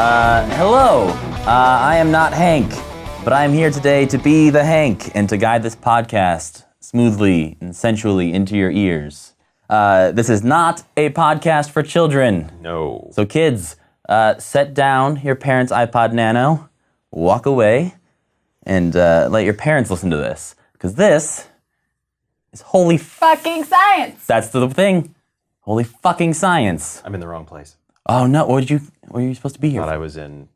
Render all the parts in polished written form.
Hello. I am not Hank, but I am here today to be the Hank and to guide this podcast smoothly and sensually into your ears. This is not a podcast for children. No. So kids, set down your parents' iPod Nano, walk away, and let your parents listen to this. Because this is holy fucking science. That's the thing. Holy fucking science. I'm in the wrong place. Oh no, what were you supposed to be here I thought for? I was in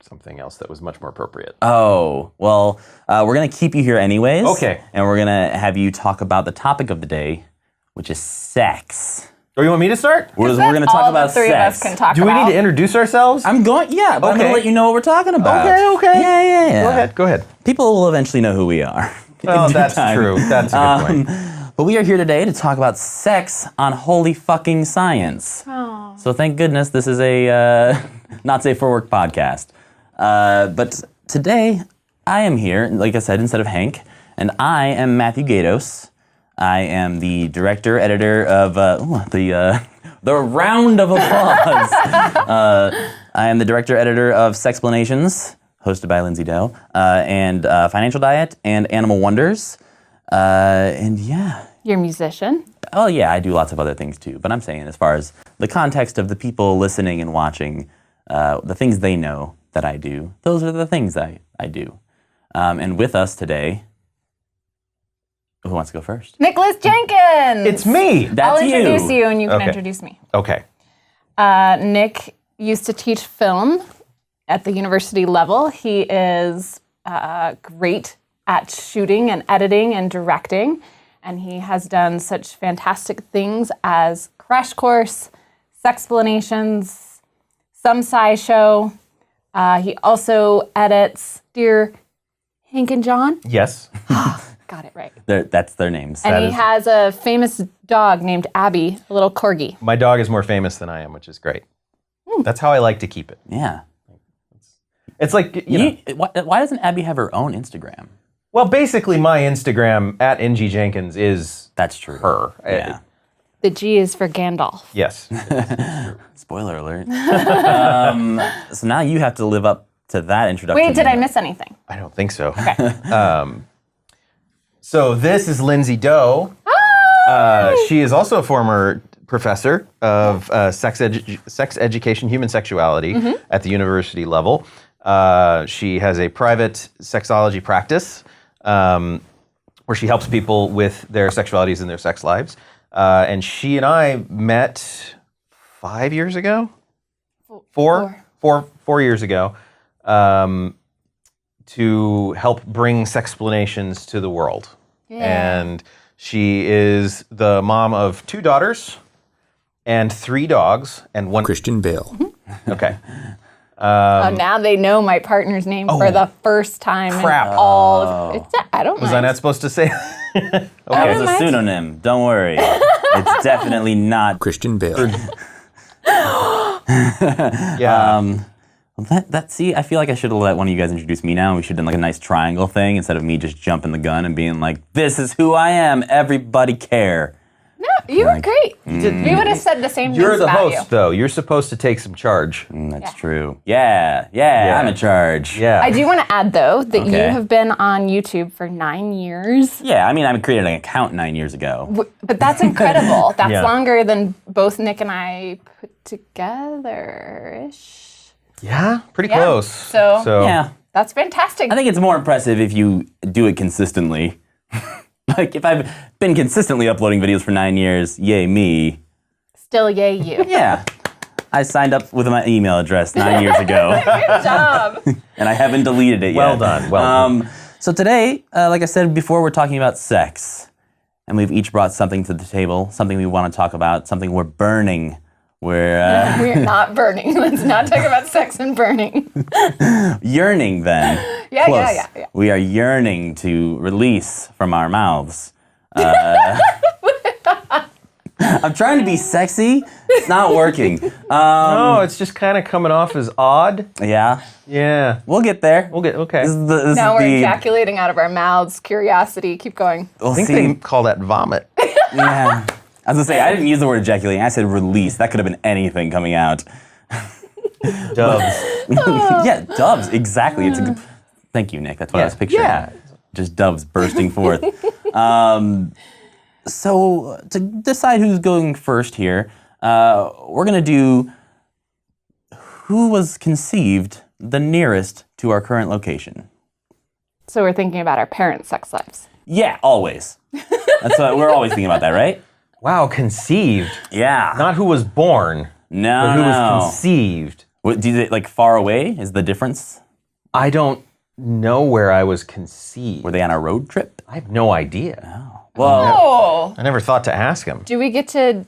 something else that was much more appropriate. Oh, well, we're going to keep you here anyways. Okay. And we're going to have you talk about the topic of the day, which is sex. Oh, you want me to start? We're going to talk about all the three sex. of us can talk Do we about. need to introduce ourselves? But I'm going to let you know what we're talking about. Okay. Yeah. Go ahead. People will eventually know who we are. Oh, in due that's time. true. That's a good point. But we are here today to talk about sex on holy fucking science. Oh. So thank goodness this is a not safe for work podcast. But today I am here, like I said, instead of Hank, and I am Matthew Gaydos. I am the director, editor of the round of applause. I am the director, editor of Sexplanations, hosted by Lindsey Doe, and Financial Diet and Animal Wonders. And yeah. You're a musician. Oh yeah, I do lots of other things too. But I'm saying as far as the context of the people listening and watching, the things they know that I do, those are the things I do. And with us today, who wants to go first? Nicholas Jenkins. It's me. That's I'll introduce you and you can Okay. introduce me. Okay. Nick used to teach film at the university level. He is great at shooting and editing and directing, and he has done such fantastic things as Crash Course, Sexplanations, Some SciShow. He also edits Dear Hank and John. Yes. Got it right. That's their names. And he has a famous dog named Abby, a little corgi. My dog is more famous than I am, which is great. That's how I like to keep it. Yeah. It's like, you know. Why doesn't Abby have her own Instagram? Well, basically my Instagram, at NG Jenkins, is That's true. her. Yeah. The G is for Gandalf. Yes. Spoiler alert. So now you have to live up to that introduction. Wait, did I miss anything? I don't think so. Okay. So this is Lindsey Doe. She is also a former professor of sex education, human sexuality at the university level. She has a private sexology practice where she helps people with their sexualities and their sex lives. And she and I met 5 years ago? Four years ago. To help bring sexplanations to the world. Yeah. And she is the mom of 2 daughters and 3 dogs and 1 Christian Bale. Okay. Now they know my partner's name for the first time. Crap. In all of, I don't Was mind. I not supposed to say? That was a pseudonym. Don't worry. It's definitely not. Christian Bale. Yeah. See, I feel like I should have let one of you guys introduce me now. We should have done like a nice triangle thing instead of me just jumping the gun and being like, this is who I am. Everybody care. No, you were great. We would have said the same You're things the about host, you. though. You're supposed to take some charge. That's true. Yeah, I'm in charge. Yeah. I do want to add, though, that you Okay. have been on YouTube for 9 years. Yeah, I mean, I created an account 9 years ago. But that's incredible. That's Yeah. longer than both Nick and I put together-ish. Yeah, pretty Yeah. close. So- Yeah, That's fantastic. I think it's more impressive if you do it consistently. Like, if I've been consistently uploading videos for 9 years, yay me. Still, yay, you. Yeah. I signed up with my email address 9 years ago, Good job. and I haven't deleted it yet. Well done, well done. So today, like I said before, we're talking about sex. And we've each brought something to the table, something we want to talk about, something we're burning. We're not burning. Let's not talk about sex and burning. Yearning, then. Yeah, Close. yeah. We are yearning to release from our mouths. I'm trying to be sexy. It's not working. No, it's just kind of coming off as odd. Yeah, Yeah. we'll get there. We'll get, okay. This is the, this Now is we're the, ejaculating out of our mouths. Curiosity. Keep going. we'll I think see. they call that vomit. Yeah. I was gonna say, I didn't use the word ejaculate. I said release. That could have been anything coming out. Doves. Yeah, doves, exactly. It's a good, thank you, Nick. That's what I was picturing. Yeah. Just doves bursting forth. So to decide who's going first here, we're going to do who was conceived the nearest to our current location. So we're thinking about our parents' sex lives. Yeah, always. That's what, we're always thinking about that, right? Wow, conceived. Yeah. Not who was born, No, but who no. was conceived. What, do you, like far away is the difference? I don't know where I was conceived. Were they on a road trip? I have no idea. Well, Oh. I never thought to ask him. Do we get to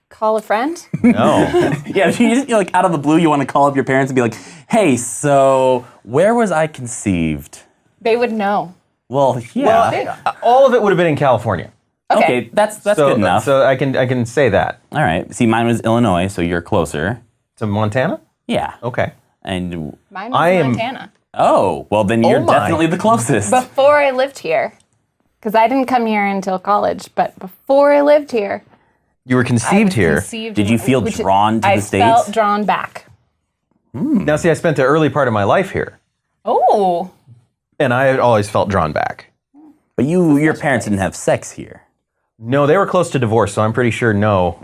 call a friend? No. yeah, if you just, like out of the blue, you want to call up your parents and be like, hey, so where was I conceived? They would know. Well, yeah. Well, all of it would have been in California. okay, that's good enough. So I can say that. All right. See, mine was Illinois, so you're closer. To Montana? Yeah. Okay. And Mine I was am- Montana. oh, well then you're my. definitely the closest. Before I lived here. Because I didn't come here until college, but before I lived here, You were I conceived was here. conceived Did in- you feel which- drawn to I the States? felt drawn back. Now, see, I spent the early part of my life here, Oh. and I had always felt drawn back. But your parents didn't have sex here. No, they were close to divorce, so I'm pretty sure no.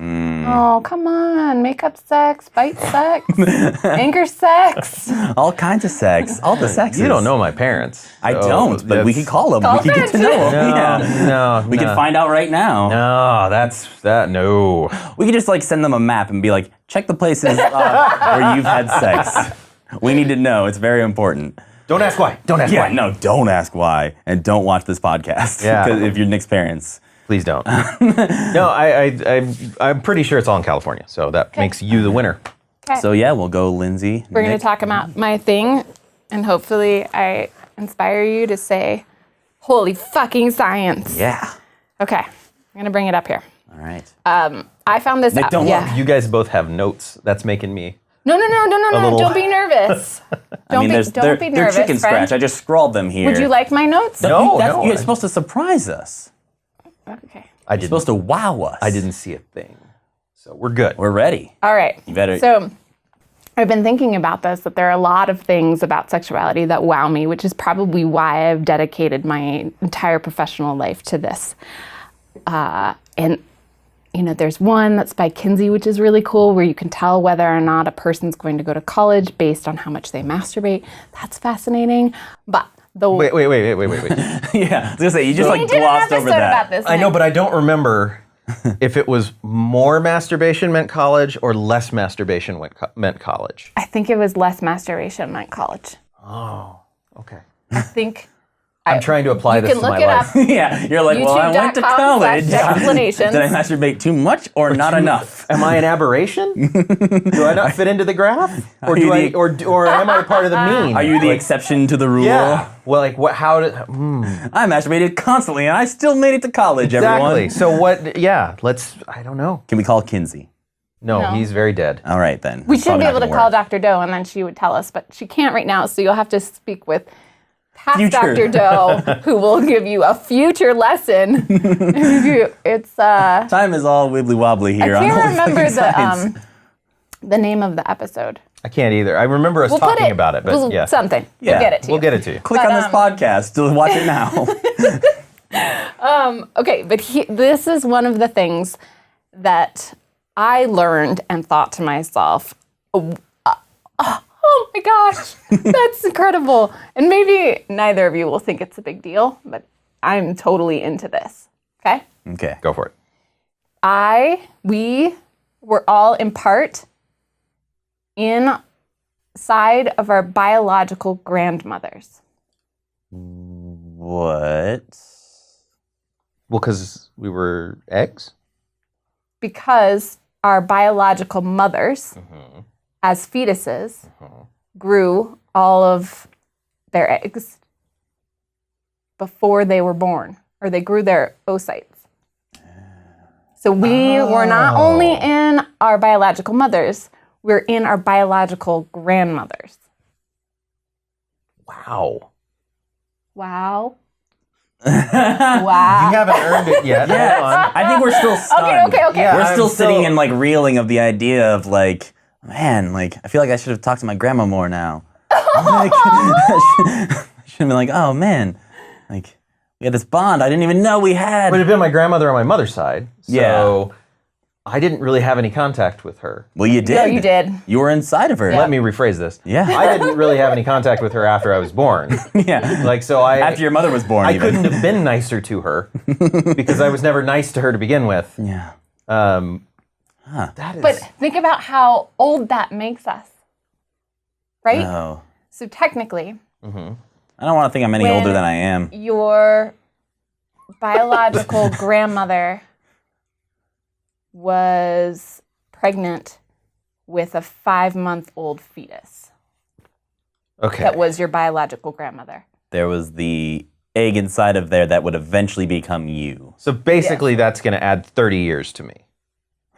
Oh, come on. Makeup sex, bite sex, anger sex. All kinds of sex. All the sexes. You don't know my parents. I so don't, but we that's- could call them. Call we could get to know them. No, Yeah. no, We could find out right now. No, no. We could just like send them a map and be like, check the places where you've had sex. We need to know. It's very important. Don't ask why. Don't ask Yeah, why. no, don't ask why, and don't watch this podcast. Yeah. 'Cause if you're Nick's parents. Please don't. No, I'm pretty sure it's all in California, so that makes you the winner. Okay. So yeah, we'll go Lindsay. We're going Nick. to talk about my thing, and hopefully I inspire you to say, holy fucking science. Yeah. Okay. I'm going to bring it up here. All right. I found this Nick, out. don't yeah. You guys both have notes. That's making me. No. little- Don't be nervous. I mean, don't they're be nervous, chicken friend. scratch. I just scrawled them here. Would you like my notes? No, no. You're supposed to surprise us. Okay. I You're didn't. supposed to wow us. I didn't see a thing, so we're good. We're ready. All right. You better. So I've been thinking about this, that there are a lot of things about sexuality that wow me, which is probably why I've dedicated my entire professional life to this. And, you know, there's one that's by Kinsey, which is really cool, where you can tell whether or not a person's going to go to college based on how much they masturbate. That's fascinating. But the Wait. yeah, I was gonna say you just we like did an glossed over episode that. about this. I know, Nick. but I don't remember if it was more masturbation meant college or less masturbation meant college. I think it was less masturbation meant college. Okay. I think I'm trying to apply you this can to look my it life. up. Yeah, you're like, well, I went to college. YouTube.com/explanations. Did I masturbate too much or not enough? Am I an aberration? Do I not fit into the graph, or Are you do I, the- or am I part of the mean? Are you the exception to the rule? Yeah. Well, like what? How did? I masturbated constantly and I still made it to college, Exactly. everyone. So what? Yeah. Let's. I don't know. Can we call Kinsey? No, No. he's very dead. All right, then. We It's should be probably able not to gonna call work. Dr. Doe, and then she would tell us, but she can't right now, so you'll have to speak with past Future. Dr. Doe, who will give you a future lesson. It's Time is all wibbly wobbly I here on can't Holy remember Fucking Science. the name of the episode. I can't either. I remember us We'll put talking it about it, but we'll- yeah, something. Yeah, We'll get it to you. we'll get it to you. Click But, on this podcast to watch it now. Okay, but this is one of the things that I learned and thought to myself, oh my gosh, that's incredible. And maybe neither of you will think it's a big deal, but I'm totally into this. Okay? Okay. Go for it. We were all in part inside of our biological grandmothers. What? Well, because we were eggs. Because our biological mothers, as fetuses, grew all of their eggs before they were born, or they grew their oocytes. So we were not only in our biological mothers, we're in our biological grandmothers. Wow. Wow. You Wow. haven't earned it yet. Yeah, Hold on. I think we're still stunned. Okay. Yeah, We're I'm still still- sitting and like reeling of the idea of like, man, like, I feel like I should have talked to my grandma more now. Like, I should have been like, oh man, like, we had this bond I didn't even know we had. Would have been my grandmother on my mother's side. So Yeah. I didn't really have any contact with her. Well, you did. No, you did. You were inside of her. Let me rephrase this. Yeah. I didn't really have any contact with her after I was born. Yeah. Like, so After your mother was born, I even. couldn't have been nicer to her because I was never nice to her to begin with. Yeah. That is. But think about how old that makes us, right? No. So technically, I don't want to think I'm any When- older than I am. your biological grandmother was pregnant with a 5-month-old fetus. okay. That was your biological grandmother. There was the egg inside of there that would eventually become you. So basically, that's going to add 30 years to me.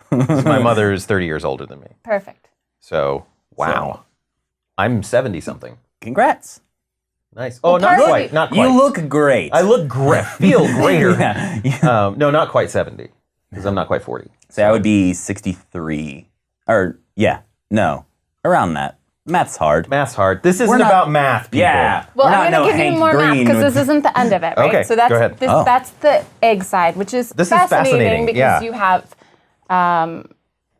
'Cause my mother is 30 years older than me. Perfect. So, wow. I'm 70 something. Congrats. Nice. Oh, not part of quite. it- Not quite. You look great. I look great. Feel greater. Yeah. No, not quite 70 because I'm not quite 40. Say I would be 63. Or, yeah. No. Around that. Math's hard. Math's hard. This isn't not- about math, people. Yeah. Well, We're I'm not going to no give you Hank more math Green because with- this isn't the end of it, right? Okay, So that's go ahead. Oh. that's the egg side, which is This is fascinating, because yeah. you have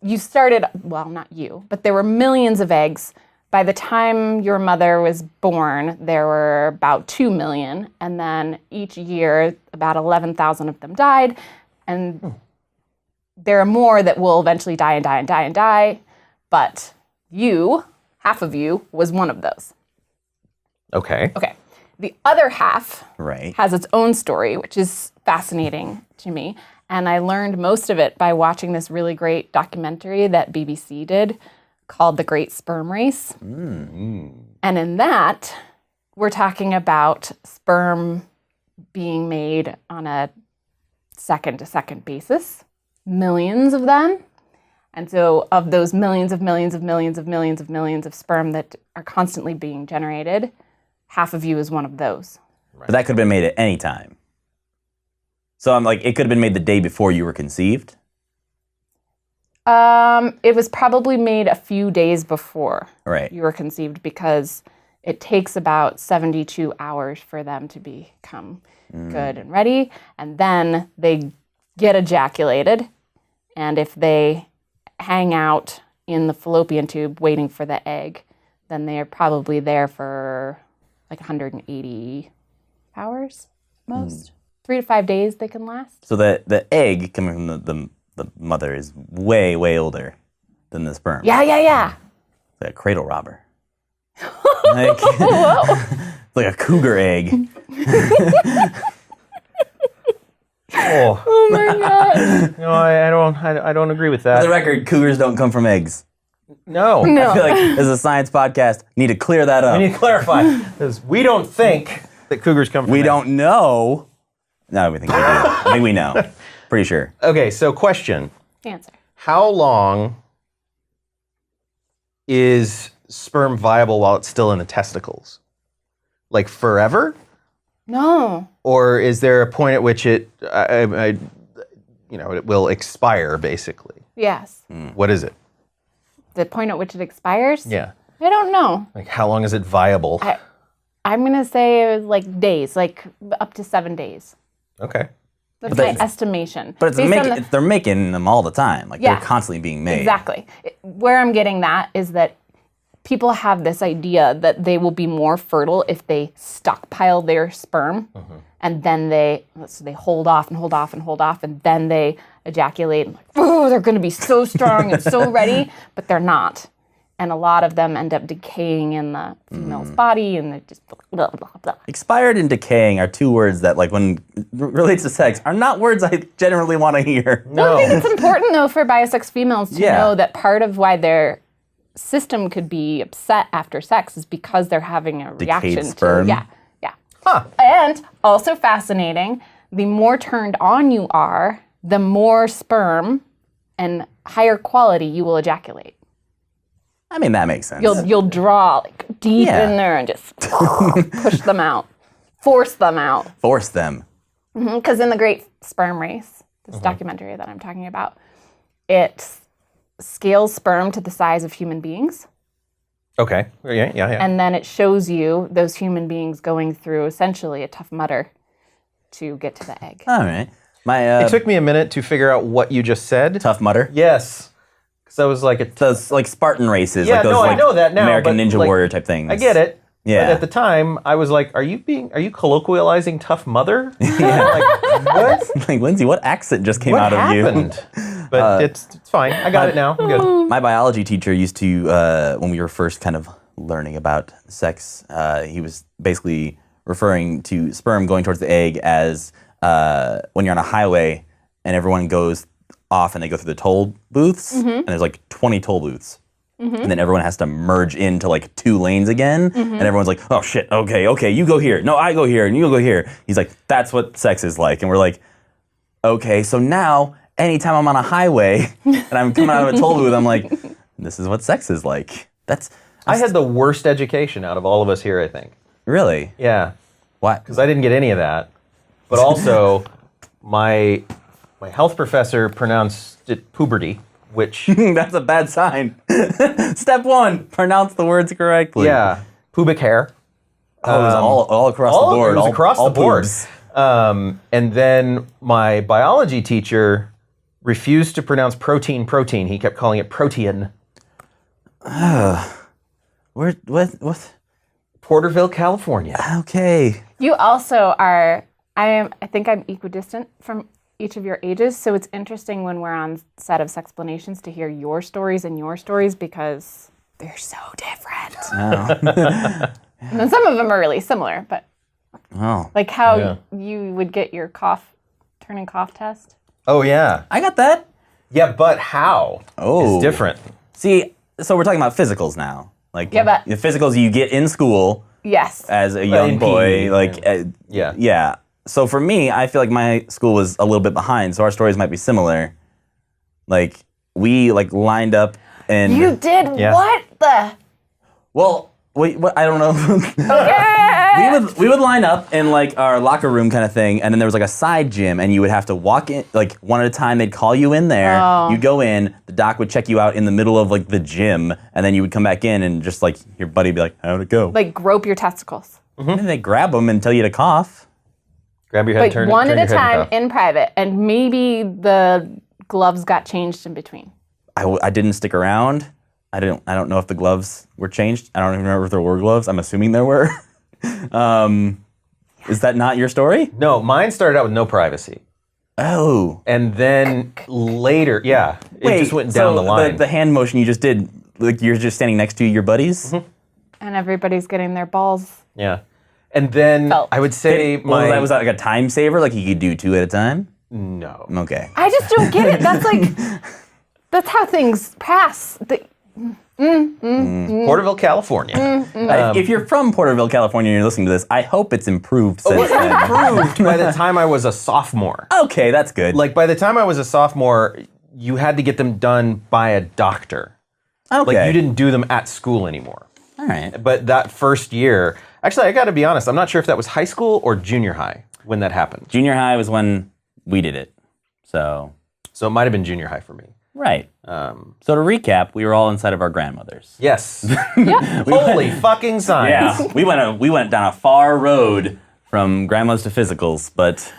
you started, well, not you, but there were millions of eggs. By the time your mother was born, there were about 2 million, and then each year about 11,000 of them died, and there are more that will eventually die and die and die and die, but you, half of you, was one of those. Okay. Okay. The other half Right. has its own story, which is fascinating to me. And I learned most of it by watching this really great documentary that BBC did called The Great Sperm Race. And in that, we're talking about sperm being made on a second-to-second basis, millions of them. And so of those millions of millions of millions of millions of millions of sperm that are constantly being generated, half of you is one of those. But that could have been made at any time. So I'm like, it could have been made the day before you were conceived. It was probably made a few days before Right. you were conceived because it takes about 72 hours for them to become good and ready. And then they get ejaculated. And if they hang out in the fallopian tube waiting for the egg, then they are probably there for like 180 hours most. 3 to 5 days they can last. So the egg coming from the mother is way, way older than the sperm. Yeah. It's like a cradle robber. Like, it's like a cougar egg. Oh, my God. no, I don't agree with For the that. record, cougars don't come from eggs. No. No. I feel like as a science podcast, need to clear that up. I need to clarify because we don't think that cougars come from We eggs. don't know. No, we think we do. I think we know. Pretty sure. Okay, so question. Answer. How long is sperm viable while it's still in the testicles? Like forever? No. Or is there a point at which it will expire, basically? Yes. What is it? The point at which it expires? Yeah. I don't know. Like, how long is it viable? I'm going to say it was like days, like up to 7 days. Okay. That's But my estimation. But Based on they're making them all the time. Like Yeah. they're constantly being made. Exactly. Where I'm getting that is that people have this idea that they will be more fertile if they stockpile their sperm and then they hold off and hold off and hold off and then they ejaculate. And like, oh, they're going to be so strong and so ready, but they're not. And a lot of them end up decaying in the female's body and they just blah, blah, blah. Expired and decaying are two words that, like, when relates to sex, are not words I generally want to hear. I think it's important, though, for bisex females to Yeah. know that part of why their system could be upset after sex is because they're having a reaction sperm. to And also fascinating, the more turned on you are, the more sperm and higher quality you will ejaculate. I mean, that makes sense. You'll draw like deep Yeah. in there and just push them out, force them out. Force them. Because in The Great Sperm Race, this documentary that I'm talking about, it's scales sperm to the size of human beings. Okay. Yeah. And then it shows you those human beings going through essentially a Tough Mudder to get to the egg. All right. It took me a minute to figure out what you just said. Tough Mudder. Yes. Because I was like, Those like Spartan races. Yeah, like those, no, I like, know that now, American but, Ninja like, Warrior type things. I get it. Yeah. But at the time, I was like, are you colloquializing Tough Mother? Yeah. Like, what? Like, Lindsay, what accent just came What out happened? of you? But it's fine. I got it now. I'm good. My biology teacher used to, when we were first kind of learning about sex, he was basically referring to sperm going towards the egg as when you're on a highway and everyone goes off and they go through the toll booths, and there's like 20 toll booths. And then everyone has to merge into like 2 lanes again, and everyone's like, "Oh shit, okay, you go here. No, I go here, and you go here." He's like, "That's what sex is like," and we're like, "Okay, so now anytime I'm on a highway and I'm coming out of a toll booth, I'm like, this is what sex is like." I had the worst education out of all of us here, I think. Really? Yeah. Why? Because I didn't get any of that. But also, my health professor pronounced it puberty, which... That's a bad sign. Step 1, pronounce the words correctly. Yeah. Pubic hair. Oh, it was all across the board. It was across the board. Boobs. And then my biology teacher refused to pronounce protein. He kept calling it protein. What? Porterville, California. Okay. You also are, I think I'm equidistant from each of your ages, so it's interesting when we're on set of Sexplanations to hear your stories because they're so different. Oh. And then some of them are really similar, but Oh. like how you would get your turn and cough test. Oh, yeah. I got that. Yeah, but how? Oh. Is different. See, so we're talking about physicals now. Like but- the physicals you get in school Yes. as a young in boy. PE, Like, yeah. Yeah. So for me, I feel like my school was a little bit behind, so our stories might be similar. Like, we like lined up and... You did Yeah. what the? Well, what, I don't know. we would line up in like our locker room kind of thing, and then there was like a side gym, and you would have to walk in like one at a time. They'd call you in there. Oh. You'd go in. The doc would check you out in the middle of like the gym, and then you would come back in, and just like your buddy would be like, "How'd it go?" Like grope your testicles. And then they grab them and tell you to cough. Grab your head, But turn one turn at a your head time and cough. in private, and maybe the gloves got changed in between. I didn't stick around. I don't know if the gloves were changed. I don't even remember if there were gloves. I'm assuming there were. Is that not your story? No, mine started out with no privacy. Oh. And then later, it just went down the line. The hand motion you just did, like you're just standing next to your buddies? And everybody's getting their balls. Yeah. And then Felt. I would say Was that like a time saver? Like you could do 2 at a time? No. Okay. I just don't get it. That's like, that's how things pass. Porterville, California. If you're from Porterville, California, and you're listening to this, I hope it's improved since then. Improved by the time I was a sophomore. Okay, that's good. Like by the time I was a sophomore, you had to get them done by a doctor. okay. Like you didn't do them at school anymore. All right. But that first year, actually I got to be honest, I'm not sure if that was high school or junior high when that happened. Junior high was when we did it. So So it might have been junior high for me. right. So to recap, we were all inside of our grandmothers. Yes. Holy fucking science. Yeah, we went down a far road from grandmas to physicals, but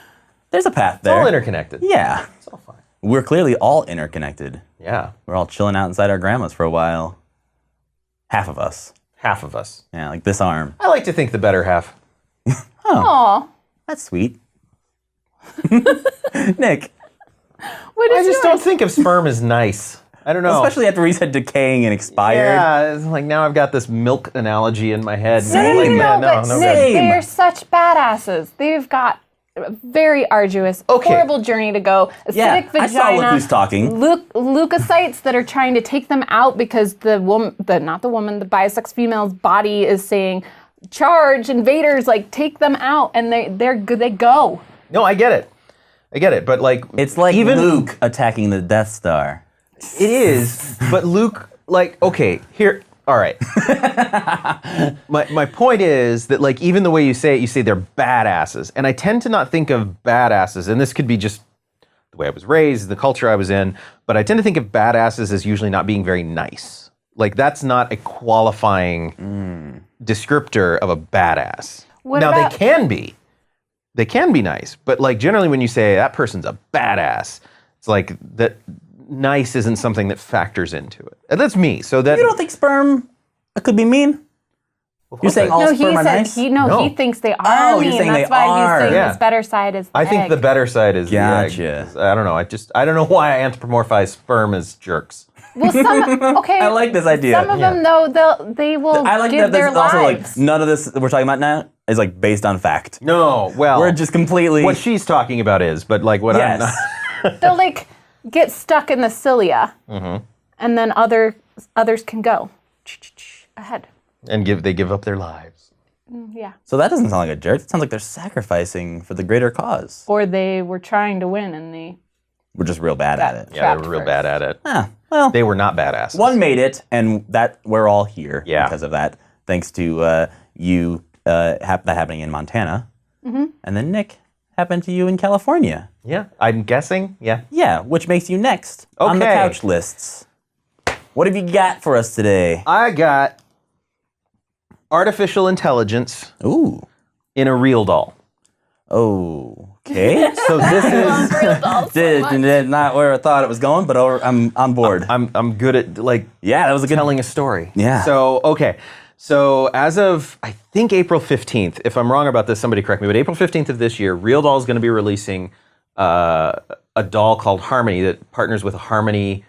there's a path It's all there. interconnected. Yeah, It's all fine. we're clearly all interconnected. Yeah. We're all chilling out inside our grandmas for a while. Half of us. Half of us. Yeah, like this arm. I like to think the better half. Aw. That's sweet. Nick, What I is just don't think of sperm as nice. I don't know. especially after we said decaying and expired. Yeah, it's like now I've got this milk analogy in my head. Same. Like, yeah, but no Nick, good. they're such badasses. They've got a very arduous, Okay. horrible journey to go. Acidic Yeah, vagina. I saw Look Who's Talking. Leukocytes that are trying to take them out because the bisex female's body is saying, charge, invaders, like take them out, and they're good. They go. No, I get it. But like It's like even Luke attacking the Death Star. it is, but Luke, like, okay, here, all right. my point is that like even the way you say it, you say they're badasses, and I tend to not think of badasses, and this could be just the way I was raised, the culture I was in. But I tend to think of badasses as usually not being very nice. Like, that's not a qualifying descriptor of a badass. Now, they can be. They can be nice. But, like, generally when you say that person's a badass, it's like that nice isn't something that factors into it. And that's me. So that... You don't think sperm could be mean? You're saying all sperm are nice? No, he thinks they are mean. You're saying that's they why are. he's saying his better side is the I think egg. the better side is Gotcha. the egg. I don't know. I don't know why I anthropomorphize sperm as jerks. Well, okay. I like this idea. Some of them, though, they will I like give that their this is also like lives. none of this that we're talking about now is like based on fact. No, well, We're just completely what she's talking about is, but like what I'm not. They'll like get stuck in the cilia, and then others can go ahead. And they give up their lives. Yeah. So that doesn't sound like a jerk. It sounds like they're sacrificing for the greater cause. Or they were trying to win, and they We're just real bad at it. Yeah, they were real bad at it. Well, They were not badasses. one made it, and that we're all here Yeah. because of that. Thanks to you that happening in Montana, and then Nick happened to you in California. Yeah, I'm guessing. Yeah. Yeah, which makes you next on the Okay. couch lists. What have you got for us today? I got artificial intelligence Ooh. in a real doll. Okay. So this is real dolls. Did not where I thought it was going, but I'm on board. I'm good at like Yeah, that was a good. telling a story. Yeah. So, okay. So as of, I think April 15th, if I'm wrong about this, somebody correct me, but April 15th of this year, Real Doll is going to be releasing a doll called Harmony that partners with a Harmony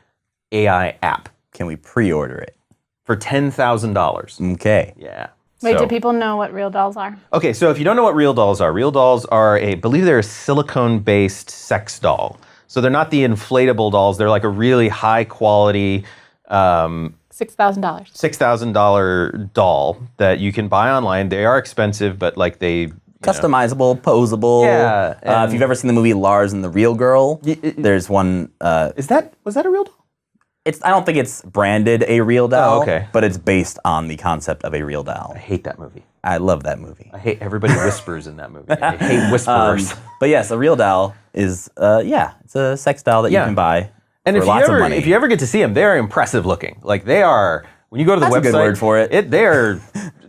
AI app Can we pre-order it? for $10,000. Okay. Yeah. Wait, So- do people know what real dolls are? Okay, so if you don't know what real dolls are I believe they're a silicone-based sex doll. So they're not the inflatable dolls. They're like a really high quality $6,000. $6,000 doll that you can buy online. They are expensive, but like they Customizable, posable. Yeah, If and- you've ever seen the movie Lars and the Real Girl, there's one. was that a real doll? I don't think it's branded a real doll. Oh, okay. But it's based on the concept of a real doll. I hate that movie. I love that movie. I hate everybody whispers in that movie. I hate whisperers. But yes, a real doll is it's a sex doll that you Yeah. can buy And for lots of money. if you ever get to see them, they are impressive looking. Like they are. When you go to the That's a website, good word for it.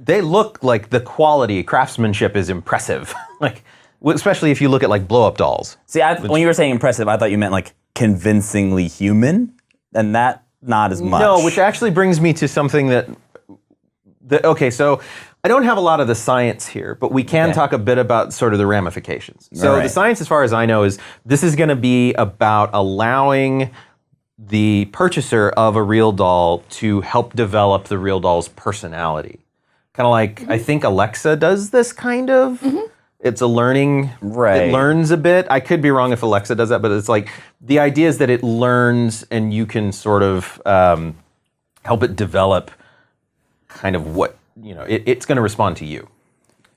They look like the quality craftsmanship is impressive. Like especially if you look at like blow up dolls. See, when you were saying impressive, I thought you meant like convincingly human, and that not as much. No, which actually brings me to something okay, so I don't have a lot of the science here, but we can talk a bit about sort of the ramifications. So Right. the science, as far as I know, is this is going to be about allowing the purchaser of a real doll to help develop the real doll's personality. Kind of like, I think Alexa does this kind of. It's a learning, Right. It learns a bit. I could be wrong if Alexa does that, but it's like, the idea is that it learns and you can sort of help it develop kind of what, it's going to respond to you.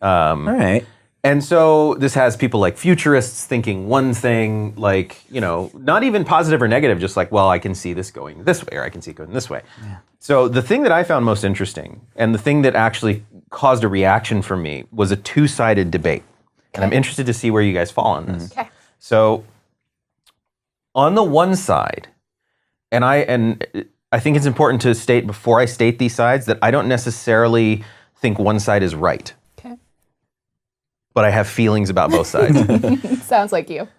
All right. And so this has people like futurists thinking one thing, like, not even positive or negative, just like, well, I can see this going this way, or I can see it going this way. Yeah. So the thing that I found most interesting, and the thing that actually caused a reaction from me, was a two-sided debate. And I'm interested to see where you guys fall on this. Okay. So on the one side, and I think it's important to state before I state these sides that I don't necessarily think one side is right. Okay. But I have feelings about both sides. Sounds like you.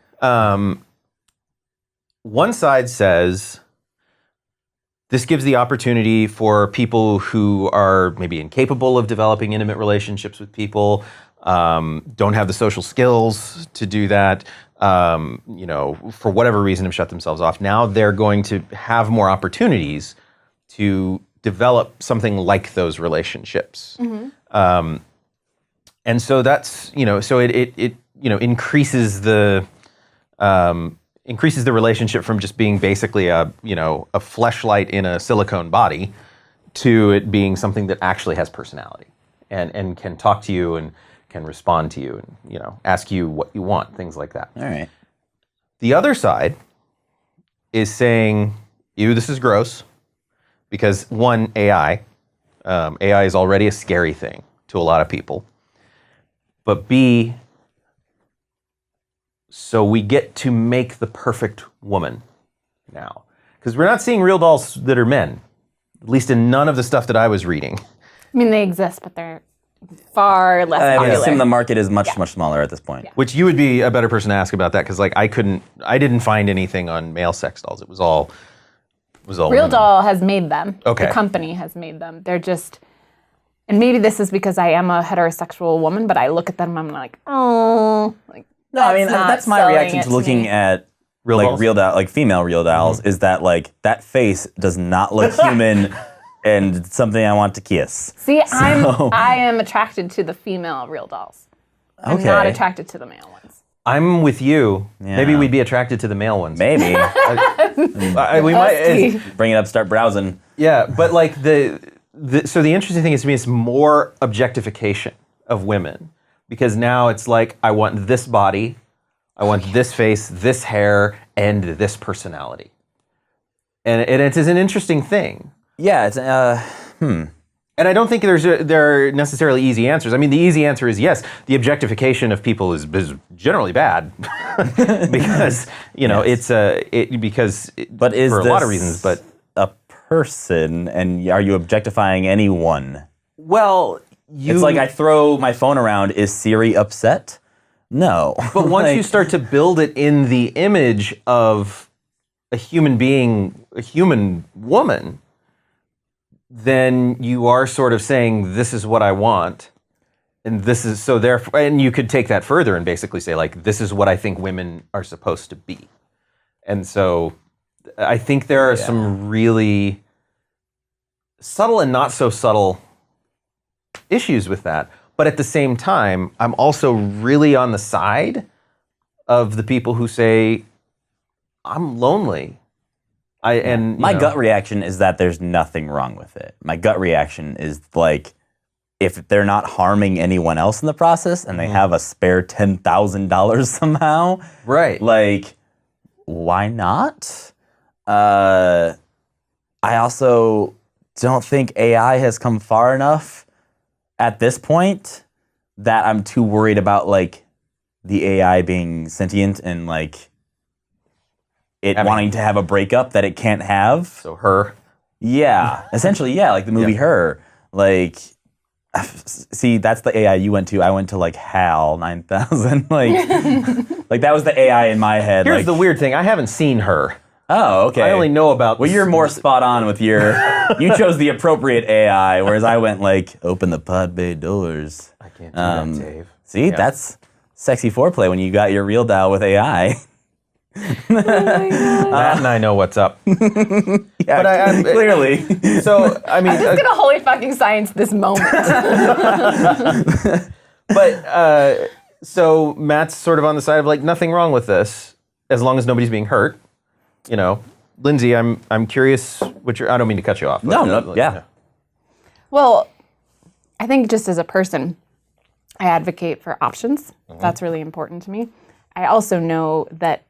One side says this gives the opportunity for people who are maybe incapable of developing intimate relationships with people, don't have the social skills to do that, for whatever reason have shut themselves off. Now they're going to have more opportunities to develop something like those relationships. And so that's, so it increases the relationship from just being basically a fleshlight in a silicone body to it being something that actually has personality and can talk to you and can respond to you and, ask you what you want, things like that. All right. The other side is saying, ew, this is gross, because one, AI is already a scary thing to a lot of people. But B, so we get to make the perfect woman now. Because we're not seeing real dolls that are men, at least in none of the stuff that I was reading. I mean, they exist, but they're far less I popular. assume the market is much smaller at this point. Which you would be a better person to ask about that, because like I didn't find anything on male sex dolls. It was all Real women. Doll has made them. Okay. The company has made them. They're just, and maybe this is because I am a heterosexual woman, but I look at them and I'm like, oh, like, No, I mean not that's my selling reaction it to looking me. at Real like dolls? real doll, like female real dolls, is that like that face does not look human, and it's something I want to kiss. See, I am attracted to the female Real Dolls. I'm Okay. not attracted to the male ones. I'm with you. Yeah. Maybe we'd be attracted to the male ones. Maybe We might. bring it up, start browsing. Yeah, but like so the interesting thing is to me, it's more objectification of women, because now it's like I want this body, I want this face, this hair, and this personality, and it is an interesting thing. Yeah, it's And I don't think there are necessarily easy answers. I mean, the easy answer is yes. The objectification of people is generally bad because But is for a this lot of reasons. But a person, and are you objectifying anyone? well, It's like I throw my phone around. Is Siri upset? No. But once Like, you start to build it in the image of a human being, a human woman, then you are sort of saying, this is what I want. And this is so therefore, and you could take that further and basically say, like, this is what I think women are supposed to be. And so I think there are some really subtle and not so subtle issues with that. But at the same time, I'm also really on the side of the people who say, I'm lonely. my gut reaction is that there's nothing wrong with it. My gut reaction is like, if they're not harming anyone else in the process and they have a spare $10,000 somehow, Right. like, why not? I also don't think AI has come far enough at this point that I'm too worried about like the AI being sentient and like it wanting to have a breakup that it can't have. So her. Yeah, essentially, yeah, like the movie Her. Like, see, that's the AI you went to. I went to like HAL 9000. Like that was the AI in my head. Here's like, the weird thing. I haven't seen her. oh, okay. I only know about. Well, you're more spot on with your. You chose the appropriate AI, whereas I went like, open the pod bay doors. I can't do that, Dave. See, that's sexy foreplay when you got your real dial with AI. Matt and I know what's up. Yeah, But I'm clearly. So I mean, I'm just gonna holy fucking science this moment. so Matt's sort of on the side of like nothing wrong with this as long as nobody's being hurt. You know, Lindsay, I'm curious what I don't mean to cut you off. But, No, yeah. Well, I think just as a person, I advocate for options. That's really important to me. I also know that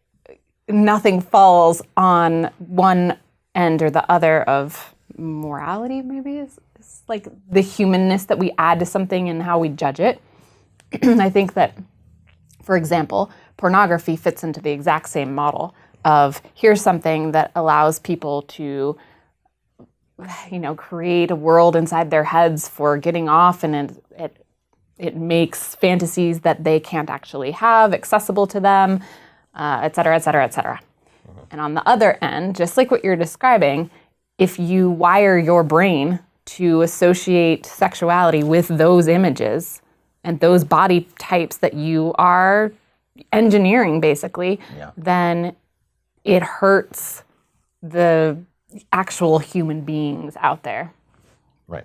nothing falls on one end or the other of morality, maybe is like the humanness that we add to something and how we judge it. I think that, for example, pornography fits into the exact same model of here's something that allows people to, create a world inside their heads for getting off, and it makes fantasies that they can't actually have accessible to them, et cetera, et cetera, et cetera. And on the other end, just like what you're describing, if you wire your brain to associate sexuality with those images and those body types that you are engineering, basically, then it hurts the actual human beings out there. Right.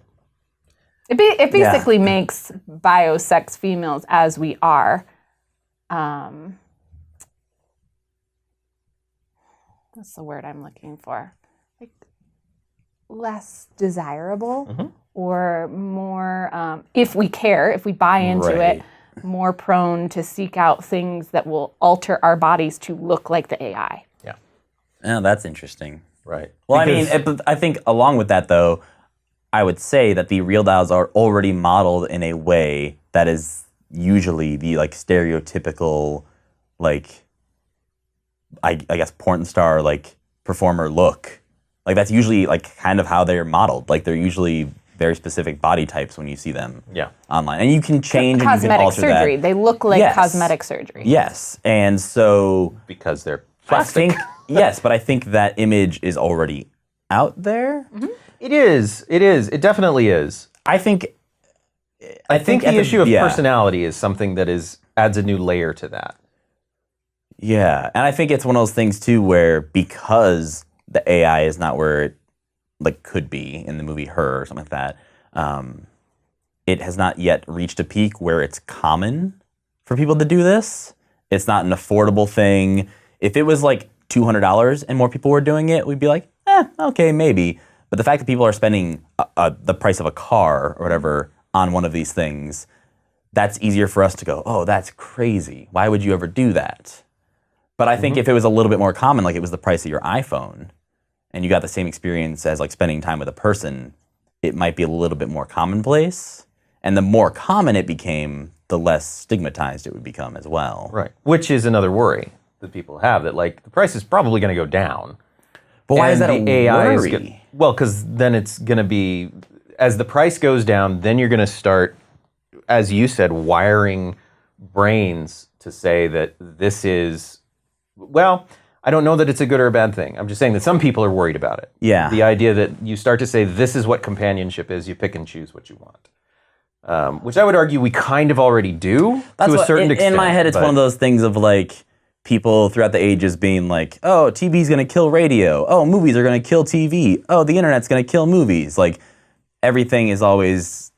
It basically makes biosex females as we are. What's the word I'm looking for? Like less desirable, or more, if we care, if we buy into it, more prone to seek out things that will alter our bodies to look like the AI. Yeah. Oh, that's interesting. Right. Well, I think along with that, though, I would say that the real dials are already modeled in a way that is usually the like stereotypical, like I guess porn star like performer look. Like that's usually like kind of how they're modeled. Like they're usually very specific body types when you see them online. And you can change and you can Cosmetic alter surgery. that. They look like Yes. cosmetic surgery. Yes. And so Because they're I plastic. think yes, but I think that image is already out there. Mm-hmm. It is. It definitely is. I think I think at the issue of yeah. personality is something that adds a new layer to that. Yeah, and I think it's one of those things too where because the AI is not where it like could be in the movie Her or something like that, it has not yet reached a peak where it's common for people to do this. It's not an affordable thing. If it was like $200 and more people were doing it, we'd be like, okay, maybe. But the fact that people are spending the price of a car or whatever on one of these things, that's easier for us to go, oh, that's crazy. Why would you ever do that? But I think if it was a little bit more common, like it was the price of your iPhone, and you got the same experience as like spending time with a person, it might be a little bit more commonplace. And the more common it became, the less stigmatized it would become as well. Right. Which is another worry that people have, that like the price is probably going to go down. But why is that And a the AI is worry? well, because then it's going to be, as the price goes down, then you're going to start, as you said, wiring brains to say that this is, well, I don't know that it's a good or a bad thing. I'm just saying that some people are worried about it. Yeah. The idea that you start to say this is what companionship is, you pick and choose what you want. Which I would argue we kind of already do to a certain extent. In my head, it's one of those things of like people throughout the ages being like, oh, TV's going to kill radio. Oh, movies are going to kill TV. Oh, the internet's going to kill movies. Like everything is always,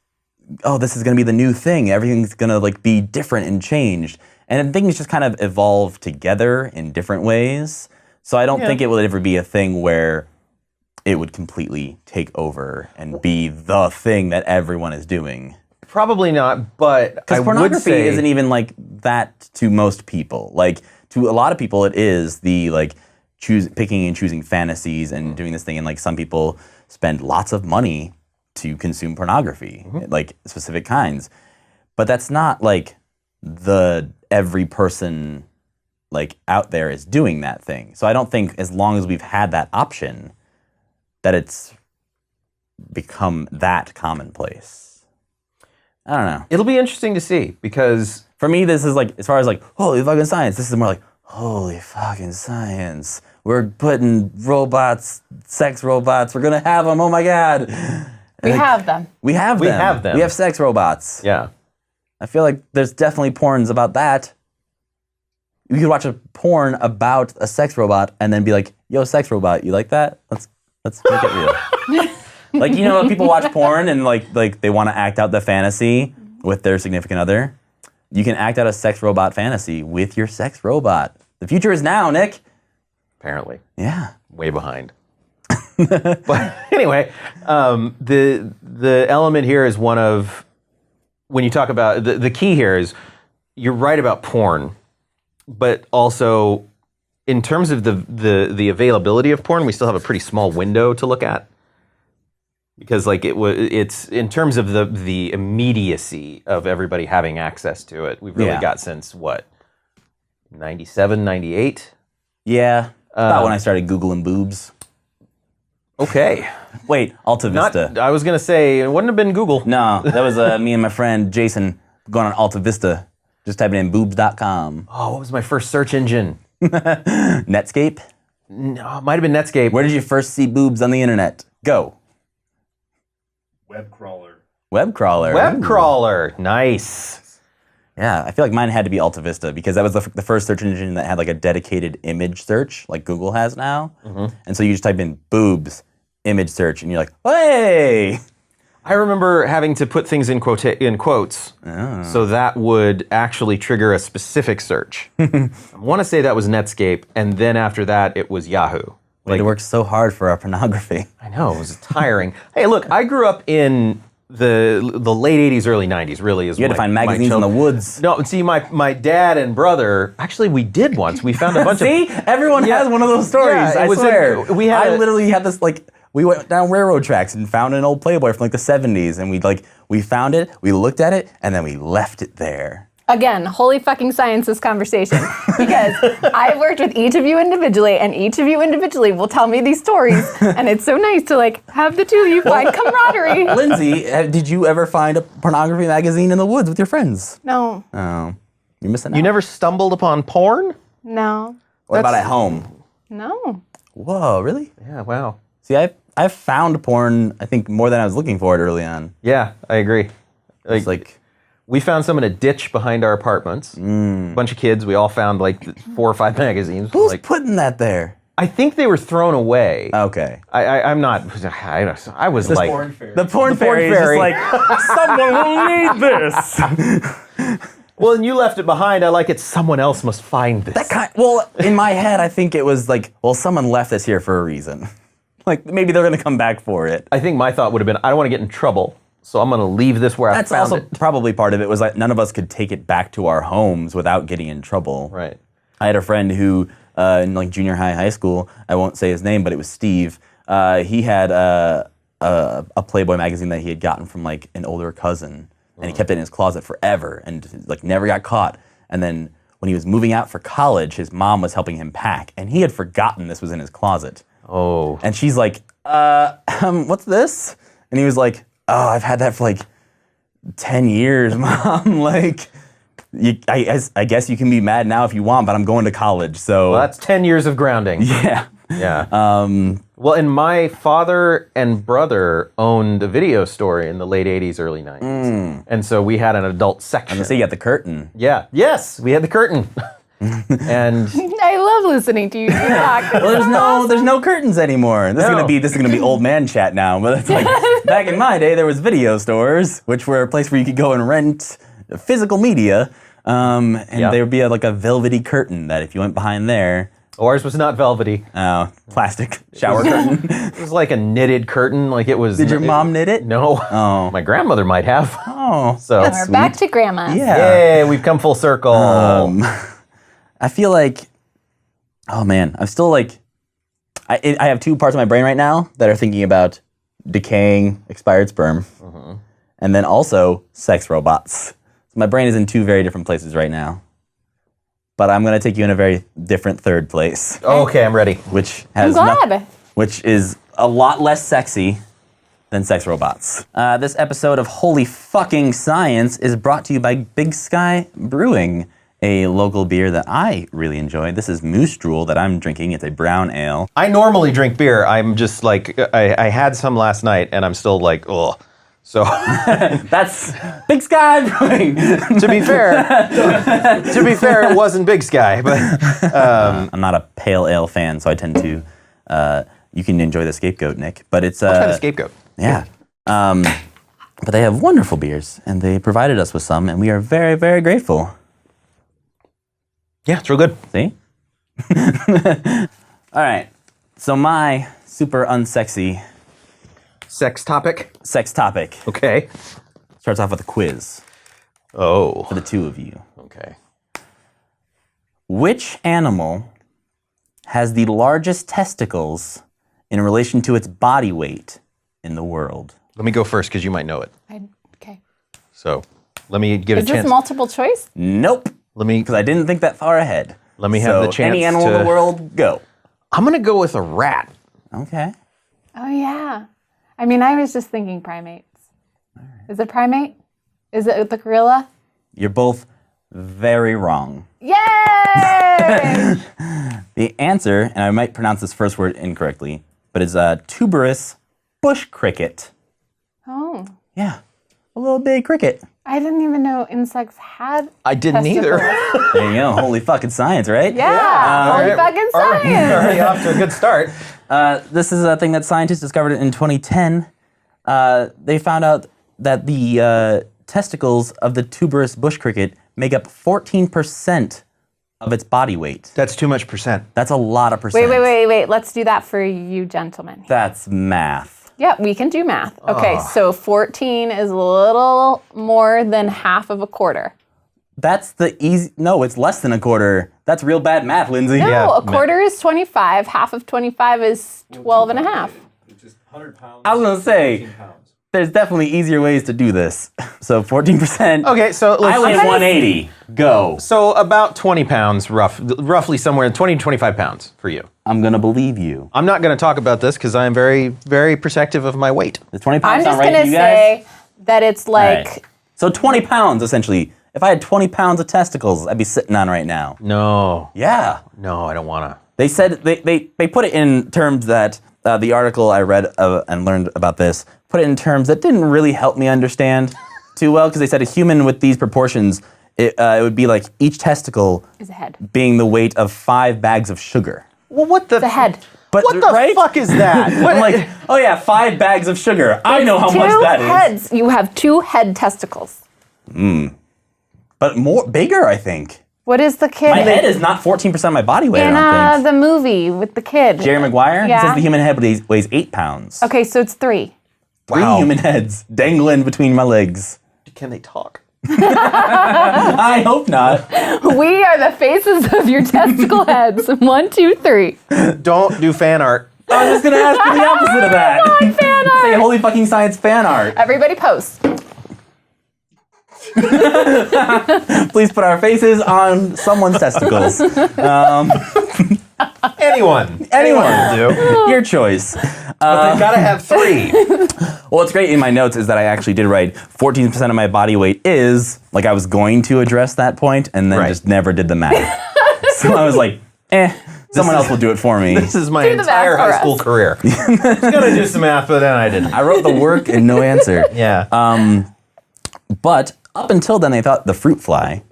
oh, this is going to be the new thing. Everything's going to like be different and changed. And things just kind of evolve together in different ways. So I don't think it will ever be a thing where it would completely take over and be the thing that everyone is doing. Probably not, but I Because would pornography say isn't even like that to most people. Like to a lot of people, it is the like picking and choosing fantasies and doing this thing. And like some people spend lots of money to consume pornography, like specific kinds. But that's not like every person like out there is doing that thing. So I don't think as long as we've had that option that it's become that commonplace. I don't know. it'll be interesting to see, because For me, this is like, as far as like, holy fucking science, this is more like, holy fucking science. We're putting robots, sex robots, we're gonna have them, oh my God. We have them. We have them. We have them. We have sex robots. yeah. I feel like there's definitely porns about that. You could watch a porn about a sex robot and then be like, yo, sex robot, you like that? Let's make it real. Like, you know, people watch porn and like they want to act out the fantasy with their significant other. You can act out a sex robot fantasy with your sex robot. The future is now, Nick. Apparently. Yeah. Way behind. But anyway, the element here is one of, when you talk about, the key here is, you're right about porn, but also in terms of the availability of porn, we still have a pretty small window to look at. Because like it's in terms of the immediacy of everybody having access to it, we've really got since what, 97, 98? Yeah. About when I started Googling boobs. Okay. Wait, Alta Vista. I was gonna say, it wouldn't have been Google. No, that was me and my friend Jason going on Alta Vista, just typing in boobs.com. Oh, what was my first search engine? Netscape? No, it might have been Netscape. Where did you first see boobs on the internet? Go. Web crawler. Web crawler. Web Ooh. crawler. Nice. Yeah, I feel like mine had to be Alta Vista because that was the first search engine that had like a dedicated image search like Google has now. And so you just type in boobs, image search, and you're like, hey! I remember having to put things in quotes, so that would actually trigger a specific search. I want to say that was Netscape, and then after that, it was Yahoo. Like, it works so hard for our pornography. I know, it was tiring. Hey, look, I grew up in the late 80s, early 90s, really. You had to find magazines in the woods. No, see, my dad and brother, actually, we did once. We found a bunch See? Everyone has one of those stories, Yeah, it I was swear. I literally had this, like, we went down railroad tracks and found an old Playboy from, like, the 70s, and we found it, we looked at it, and then we left it there. Again, holy fucking science this conversation. Because I've worked with each of you individually, and each of you individually will tell me these stories. And it's so nice to like have the two of you find camaraderie. Lindsay, did you ever find a pornography magazine in the woods with your friends? No, Oh, you're missing out. You never stumbled upon porn? no, What about at home? no. Whoa, really? Yeah, wow. See, I've found porn, I think, more than I was looking for it early on. Yeah, I agree. It's like, We found some in a ditch behind our apartments. A bunch of kids. We all found like 4 or 5 magazines. who's Like, putting that there? I think they were thrown away. Okay. I'm not. I was like. The porn fairy is just like, someone will need this. Well, and you left it behind. I like it. Someone else must find this. Well, in my head, I think it was like, well, someone left this here for a reason. Like, maybe they're going to come back for it. I think my thought would have been, I don't want to get in trouble, so I'm going to leave this where That's I found also it. probably part of it, was like none of us could take it back to our homes without getting in trouble. Right. I had a friend who, in like junior high school, I won't say his name, but it was Steve. He had a Playboy magazine that he had gotten from like an older cousin, and he kept it in his closet forever, and like never got caught. And then when he was moving out for college, his mom was helping him pack, and he had forgotten this was in his closet. Oh. And she's like, what's this? And he was like, oh, I've had that for like 10 years, Mom. Like, I guess you can be mad now if you want, but I'm going to college, so. Well, that's 10 years of grounding. Yeah. Yeah. Well, and my father and brother owned a video store in the late 80s, early 90s. And so we had an adult section. So you got the curtain. Yeah. Yes, we had the curtain. And I love listening to you talk. Well, there's no curtains anymore. This is gonna be old man chat now. But it's like back in my day, there was video stores, which were a place where you could go and rent physical media, and there would be like a velvety curtain that if you went behind there. ours was not velvety. Plastic shower curtain. It was like a knitted curtain. Like it was. Did your mom knit it? No. Oh. My grandmother might have. Oh. So. And we're back to grandma. Yeah. Yay, we've come full circle. I feel like, oh man, I'm still like, I have 2 parts of my brain right now that are thinking about decaying expired sperm, and then also sex robots. So my brain is in 2 very different places right now. But I'm gonna take you in a very different third place, Okay, I'm ready. which I'm has glad. which is a lot less sexy than sex robots. This episode of Holy Fucking Science is brought to you by Big Sky Brewing, a local beer that I really enjoy. This is Moose Drool that I'm drinking. It's a brown ale. I normally drink beer. I'm just like, I had some last night and I'm still like, ugh. So That's Big Sky Brewing. to be fair, it wasn't Big Sky, but I'm not a pale ale fan, so I tend to, you can enjoy the Scapegoat, Nick, but it's I'll try the Scapegoat. Yeah. But they have wonderful beers, and they provided us with some, and we are very, very grateful. Yeah, it's real good. See? All right. So my super unsexy Sex topic. sex topic Okay. starts off with a quiz Oh. for the 2 of you. Okay. Which animal has the largest testicles in relation to its body weight in the world? Let me go first because you might know it. Okay. So let me give Is a this chance. multiple choice? Nope. Let me. Because I didn't think that far ahead. Let me have the chance Any animal in to- the world, go. I'm gonna go with a rat. Okay. Oh, yeah. I mean, I was just thinking primates. Is it primate? Is it the gorilla? You're both very wrong. Yay! The answer, and I might pronounce this first word incorrectly, but it's a tuberous bush cricket. Oh, Yeah, a little bitty cricket. I didn't even know insects had I didn't either. testicles. There you go. Holy fucking science, right? Yeah, holy fucking science. Already off to a good start. This is a thing that scientists discovered in 2010. They found out that the testicles of the tuberous bush cricket make up 14% of its body weight. That's too much percent. That's a lot of percent. Wait. Let's do that for you gentlemen. That's math. Yeah, we can do math. Okay, so 14 is a little more than half of a quarter. That's the easy. No, it's less than a quarter. That's real bad math, Lindsay. No, Yeah, a quarter is 25. Half of 25 is 12 and a half. It's just 100 pounds. I was gonna say, 15 pounds. there's definitely easier ways to do this. So 14%. Okay, so I let's went 180. Go. So about 20 pounds, roughly somewhere 20 to 25 pounds for you. I'm gonna believe you. I'm not going to talk about this because I am very, very protective of my weight. The 20 I'm pounds just sound right gonna to you guys? say that it's like All right. So 20 pounds, essentially. If I had 20 pounds of testicles, I'd be sitting on right now. No, Yeah. I don't want to. They said, they put it in terms that, the article I read and learned about this, put it in terms that didn't really help me understand too well, because they said a human with these proportions, it would be like each testicle is a head. being the weight of 5 bags of sugar. Well, what the? The head. But What the right? fuck is that? I'm like, oh yeah, 5 bags of sugar. I know how Two much that is. heads. You have 2 head testicles. But bigger, I think. What is the kid? My head is not 14% of my body weight, in I don't think. the movie with the kid. Jerry Maguire? He Yeah. says the human head weighs 8 pounds. Okay, so it's 3. 3 human heads dangling between my legs. Can they talk? I hope not. We are the faces of your testicle heads. 1, 2, 3. Don't do fan art. I was just gonna ask for the opposite of that. Fan art. Say holy fucking science fan art. Everybody post. Please put our faces on someone's testicles. Anyone Anyone. will do. Your choice. But they've got to have 3. Well, what's great in my notes is that I actually did write 14% of my body weight is, like I was going to address that point and then Right. just never did the math. So I was like, someone else will do it for me. This is my Do the math entire for high us. school career. I was gonna do some math, but then I didn't. I wrote the work and no answer. Yeah. But up until then, they thought the fruit fly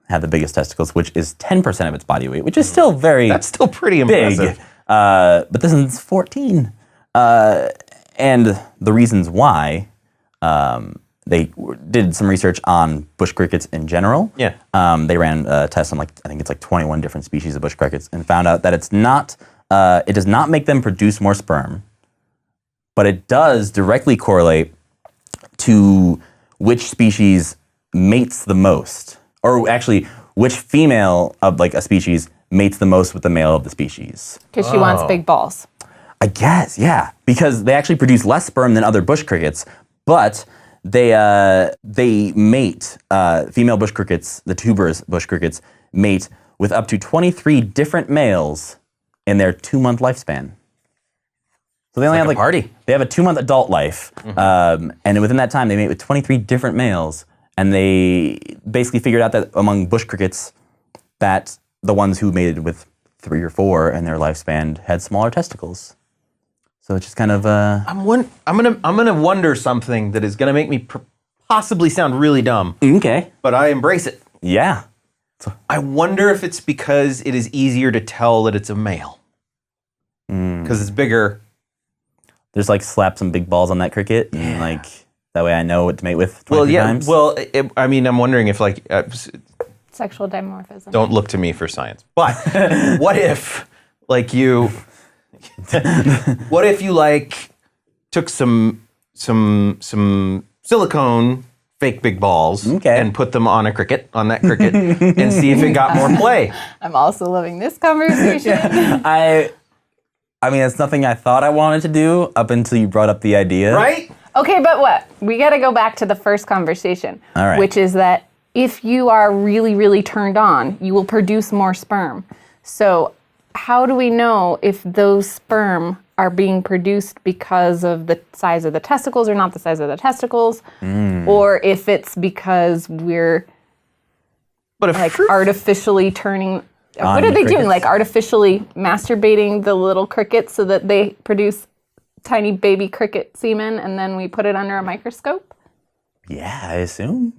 had the biggest testicles, which is 10% of its body weight, which is still very That's still pretty big. impressive. But this is 14. And the reasons why, they did some research on bush crickets in general. Yeah. They ran tests on I think it's 21 different species of bush crickets and found out that it does not make them produce more sperm, but it does directly correlate to which species mates the most, or actually which female of a species mates the most with the male of the species. Because she wants big balls. I guess, yeah, because they actually produce less sperm than other bush crickets, but they mate, female bush crickets, the tuberous bush crickets, mate with up to 23 different males in their 2-month lifespan. So they only have a party. They have a 2-month adult life, and within that time they mate with 23 different males, and they basically figured out that among bush crickets, that the ones who mated with 3 or 4 in their lifespan had smaller testicles. So it's just kind of I'm gonna wonder something that is gonna make me possibly sound really dumb, okay. but I embrace it. Yeah. I wonder if it's because it is easier to tell that it's a male because it's bigger. Just slap some big balls on that cricket, and that way I know what to mate with 23 Well, yeah. times. Well, I'm wondering if Sexual dimorphism. don't look to me for science, but what if you took some silicone fake big balls Okay. and put them on that cricket and see if it got more play. I'm also loving this conversation. I mean, it's nothing I thought I wanted to do up until you brought up the idea. Right? Okay, but what? We got to go back to the first conversation, All right. which is that if you are really, really turned on, you will produce more sperm. So how do we know if those sperm are being produced because of the size of the testicles or not the size of the testicles, or if it's because we're But if artificially turning... On What are the they doing? crickets? Artificially masturbating the little crickets so that they produce tiny baby cricket semen, and then we put it under a microscope? Yeah, I assume.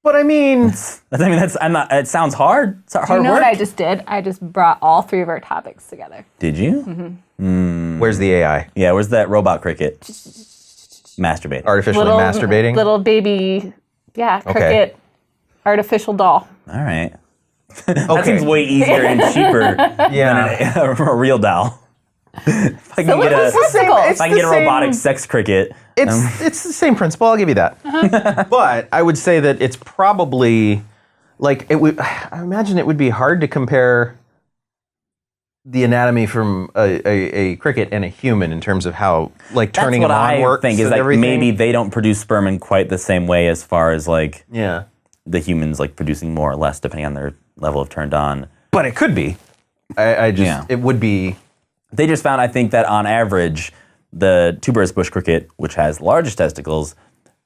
But I mean, It sounds hard. It's hard You know work. what I just did? I just brought all 3 of our topics together. Did you? where's the AI? Yeah, where's that robot cricket? Masturbate. Artificially masturbating? Little baby, cricket, artificial doll. All right. Okay. That seems way easier and cheaper Yeah. than a real doll. If I can get a robotic sex cricket. It's the same principle. I'll give you that. But I would say that it's probably I imagine it would be hard to compare the anatomy from a cricket and a human in terms of how, like, turning them on works. That's what I think, is like maybe they don't produce sperm in quite the same way as far as, like, the humans, like, producing more or less depending on their level of turned on. But it could be. It would be. They just found, I think, that on average, the tuberous bush cricket, which has the largest testicles,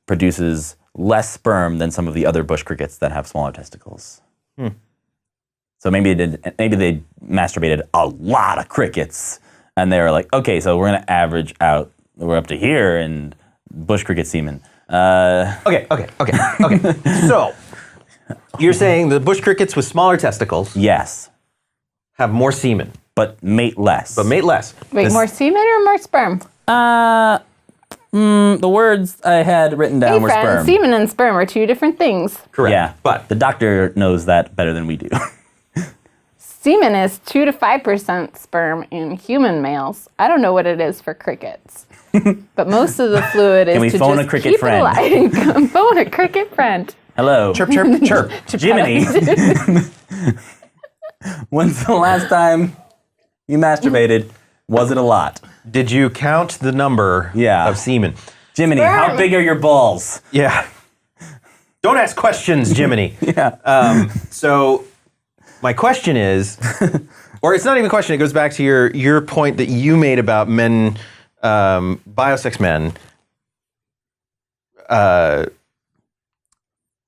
produces less sperm than some of the other bush crickets that have smaller testicles. So maybe they masturbated a lot of crickets, and they were like, okay, so we're gonna average out. We're up to here in bush cricket semen. Okay. So you're saying the bush crickets with smaller testicles Yes, have more semen, but mate less. Wait, more semen or more sperm? The words I had written down were friend, sperm. semen and sperm are two different things. Correct. Yeah, But the doctor knows that better than we do. Semen is 2 to 5% sperm in human males. I don't know what it is for crickets. But most of the fluid is we to phone just a cricket keep friend? it alive. Phone a cricket friend. Hello. chirp, chirp, chirp. Jiminy. When's the last time you masturbated? Was it a lot? Did you count the number of semen? Jiminy, how big are your balls? Yeah. Don't ask questions, Jiminy. Yeah. So my question is, or it's not even a question, it goes back to your point that you made about men, biosex men.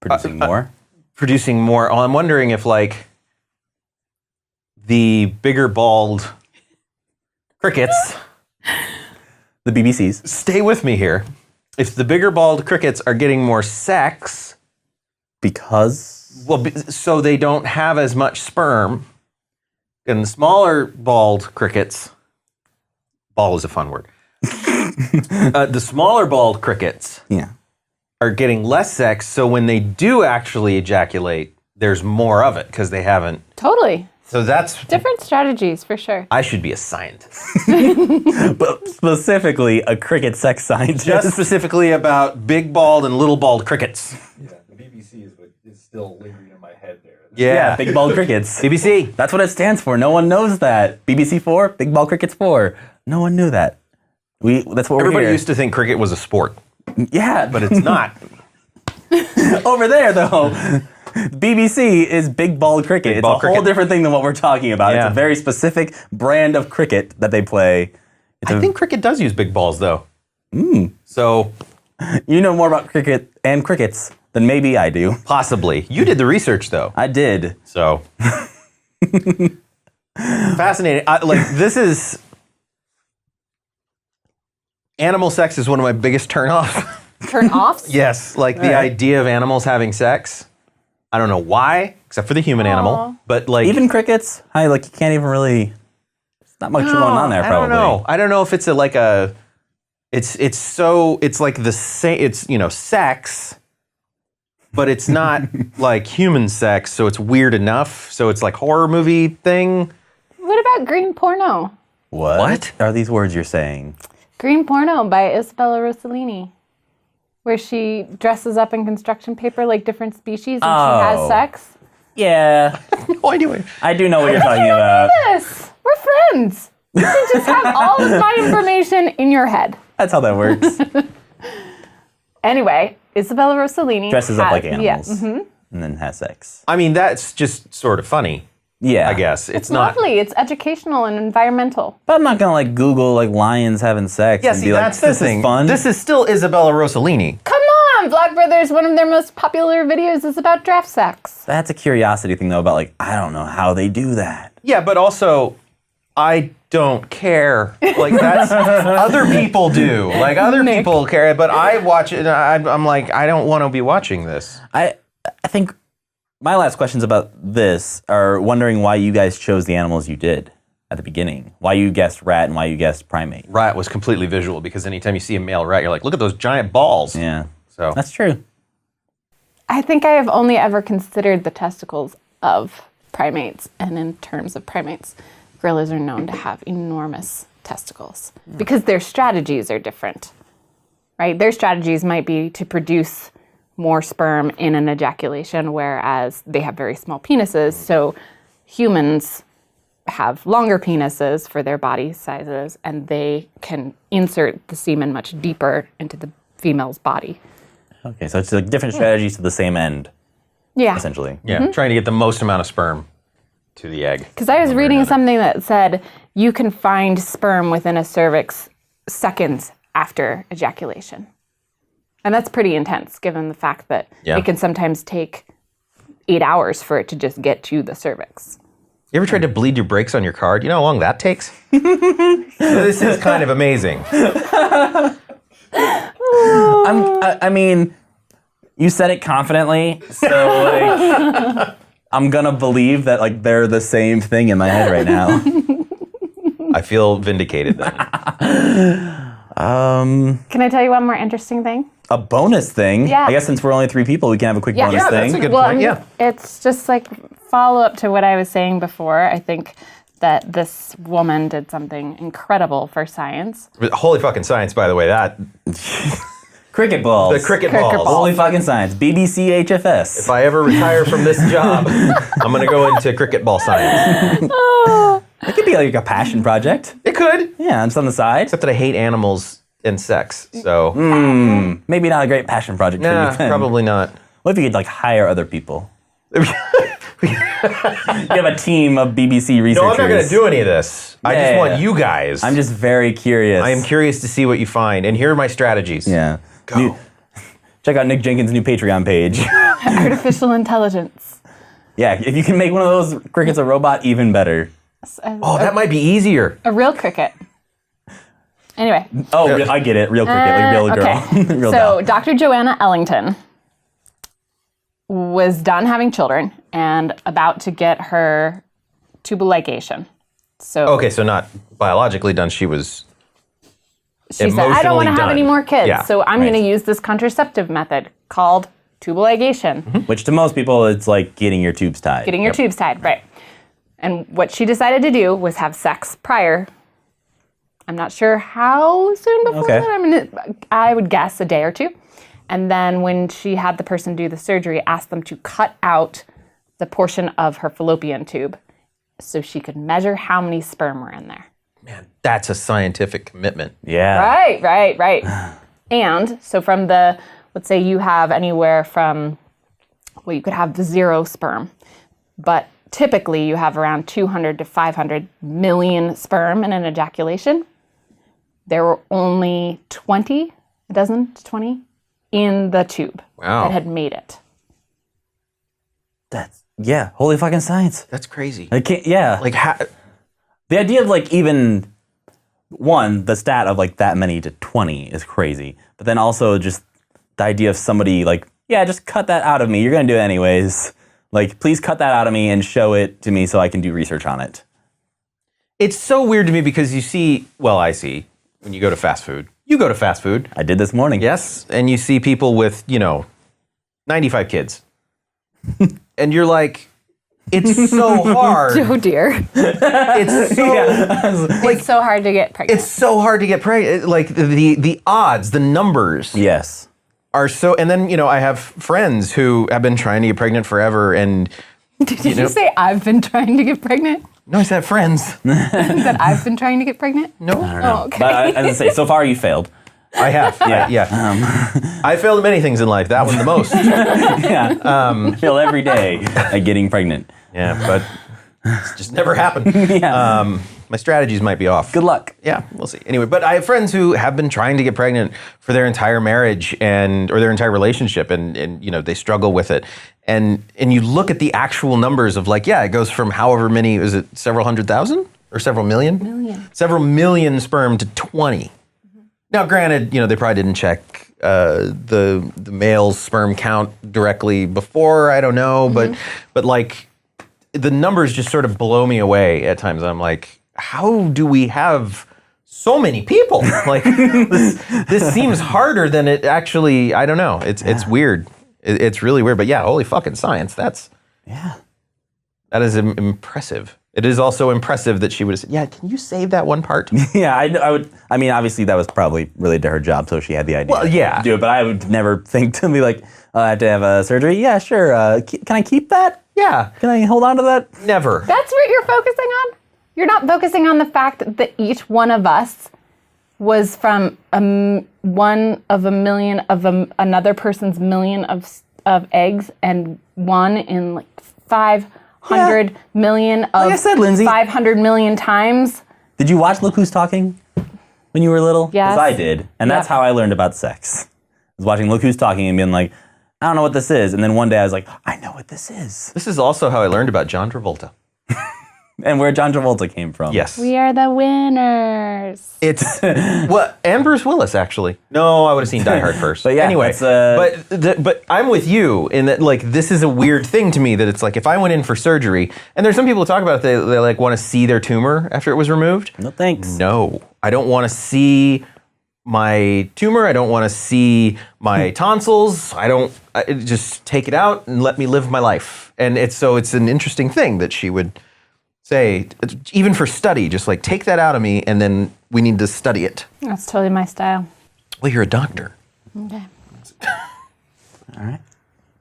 Producing more? Producing more. I'm wondering if, like, the bigger bald crickets, The BBCs. stay with me here. If the bigger bald crickets are getting more sex, Because? well, so they don't have as much sperm, and the smaller bald crickets, ball is a fun word. The smaller bald crickets Yeah. are getting less sex, so when they do actually ejaculate, there's more of it because they haven't. Totally. So that's. Different strategies for sure. I should be a scientist. But specifically, a cricket sex scientist. Just specifically about big bald and little bald crickets. Yeah, the BBC is what is still lingering in my head there. Yeah. Big bald crickets. BBC. That's what it stands for. No one knows that. BBC 4, Big Bald Crickets 4. No one knew that. That's what Everybody we're here. used to think cricket was a sport, Yeah, but it's not. over there, though, BBC is Big Bald Cricket. It's Bald a cricket. whole different thing than what we're talking about. Yeah. It's a very specific brand of cricket that they play. I think cricket does use big balls, though. So You know more about cricket and crickets than maybe I do. possibly. You did the research, though. I did. So fascinating. This is animal sex is one of my biggest turnoff. Turn offs? Yes, like the idea of animals having sex. I don't know why, except for the human animal, but like Even crickets, you can't even really. There's not much going on there. Probably. I don't know if it's it's like the same. It's sex, but it's not like human sex, so it's weird enough. So it's like horror movie thing. What about green porno? What are these words you're saying? Green porno by Isabella Rossellini, where she dresses up in construction paper like different species and she has sex. Yeah, Why do I? I do know what you're talking about. Yes, we're friends. You can just have all of my information in your head. That's how that works. Anyway, Isabella Rossellini Dresses up like animals Yeah, and then has sex. I mean, that's just sort of funny. Yeah, I guess It's lovely. It's educational and environmental. But I'm not gonna Google lions having sex Yeah, and see, be like, that's the this thing. is fun. This is still Isabella Rossellini. Come on, Vlogbrothers. One of their most popular videos is about draft sex. That's a curiosity thing though about I don't know how they do that. Yeah, but also, I don't care. Like, that's other people do. Like, other Nick. people care, but I watch it and I'm like, I don't want to be watching this. I think my last questions about this are wondering why you guys chose the animals you did at the beginning. Why you guessed rat and why you guessed primate. Rat was completely visual because anytime you see a male rat, you're like, look at those giant balls. Yeah, So that's true. I think I have only ever considered the testicles of primates, and in terms of primates, gorillas are known to have enormous testicles because their strategies are different, right? Their strategies might be to produce more sperm in an ejaculation, whereas they have very small penises. So humans have longer penises for their body sizes, and they can insert the semen much deeper into the female's body. Okay, so it's like different strategies to the same end, Yeah. essentially. Yeah, trying to get the most amount of sperm to the egg. Because I was reading something that said you can find sperm within a cervix seconds after ejaculation. And that's pretty intense, given the fact that Yeah. it can sometimes take 8 hours for it to just get to the cervix. You ever tried to bleed your brakes on your car? Do you know how long that takes? This is kind of amazing. I mean, you said it confidently, so like, I'm gonna believe that like they're the same thing in my head right now. I feel vindicated then. Can I tell you one more interesting thing? A bonus thing. Yeah. I guess since we're only 3 people, we can have a quick Yeah. bonus Yeah, thing. that's a good Well, point. Yeah. It's just like follow up to what I was saying before. I think that this woman did something incredible for science. Holy fucking science, by the way. That Cricket balls. the cricket Cricket balls. balls. Holy fucking science. BBC HFS. If I ever retire from this job, I'm gonna go into cricket ball science. It could be like a passion project. It could, Yeah, it's on the side. except that I hate animals and sex. So Maybe not a great passion project for nah, you then. probably not. What if you could like hire other people? You have a team of BBC researchers. No, I'm not gonna do any of this. I just Yeah. want you guys. I'm just very curious. I am curious to see what you find, and here are my strategies. Yeah. Go. Check out Nick Jenkins' new Patreon page. Artificial intelligence. Yeah, if you can make one of those crickets a robot, even better. Oh, that might be easier. A real cricket. Anyway. Oh, I get it. Real cricket, like real girl. Okay. Real So doll. Dr. Joanna Ellington was done having children and about to get her tubal ligation. So Okay, so not biologically done. She was. she said, I don't want to emotionally have any done. more kids, Yeah, so I'm right. going to use this contraceptive method called tubal ligation. Which to most people, it's like getting your tubes tied. Getting your tubes tied, right. And what she decided to do was have sex prior. I'm not sure how soon before Okay. that. I would guess a day or two. And then when she had the person do the surgery, asked them to cut out the portion of her fallopian tube so she could measure how many sperm were in there. Man, that's a scientific commitment. Yeah. Right. And so from the, let's say you have anywhere from, well, you could have 0 sperm, but typically you have around 200 to 500 million sperm in an ejaculation. There were only 20, a dozen to 20, in the tube Wow. that had made it. Yeah. Holy fucking science. That's crazy. I can't, yeah. Like, The idea of like even the stat of like that many to 20 is crazy. But then also just the idea of somebody like, yeah, just cut that out of me. You're going to do it anyways. Like, please cut that out of me and show it to me so I can do research on it. it's so weird to me because you see, well, I see when you go to fast food. You go to fast food, I did this morning. yes, and you see people with 95 kids, and you're like, it's so hard. Oh dear. It's so It's so hard to get pregnant. it's so hard to get pregnant. Like the odds, the numbers Yes. are so. And then I have friends who have been trying to get pregnant forever, and Did you say I've been trying to get pregnant? no, I said friends. That I've been trying to get pregnant? No, Oh, okay. But as I say, so far you failed. I have. Yeah. I failed at many things in life. That one the most. I fail every day at getting pregnant. Yeah, but it's just never happened. Yeah. My strategies might be off. Good luck. Yeah, we'll see. Anyway, but I have friends who have been trying to get pregnant for their entire marriage or their entire relationship, and they struggle with it. And you look at the actual numbers of it goes from however many, is it several hundred thousand or several million? Million. Several million sperm to 20. Now, granted, they probably didn't check the male's sperm count directly before. I don't know, but the numbers just sort of blow me away at times. I'm like, how do we have so many people? This seems harder than it actually. I don't know. It's weird. It's really weird. But yeah, holy fucking science. That is impressive. It is also impressive that she would have said, yeah, can you save that one part? Yeah, I would. I mean, obviously that was probably related to her job, so she had the idea. Well, yeah. to do it, but I would never think to be like, I have to have a surgery. Yeah, sure. Can I keep that? Yeah, Can I hold on to that? never. That's what you're focusing on? You're not focusing on the fact that each one of us was from one of a million of another person's million of eggs, and one in like 500 million of Like I said, Lindsay. 500 million times. Did you watch Look Who's Talking when you were little? Yes. Because I did. And that's how I learned about sex. I was watching Look Who's Talking and being like, I don't know what this is. And then one day I was like, I know what this is. This is also how I learned about John Travolta. And where John Travolta came from. Yes. We are the winners. It's and Bruce Willis actually. No, I would have seen Die Hard first. But yeah, anyway, that's, but I'm with you in that like this is a weird thing to me that it's like if I went in for surgery and there's some people who talk about it, they like want to see their tumor after it was removed. No thanks. No, I don't want to see my tumor. I don't want to see my tonsils. Just take it out and let me live my life. And it's an interesting thing that she would say, even for study, just like take that out of me and then we need to study it. That's totally my style. Well, you're a doctor. Okay. All right.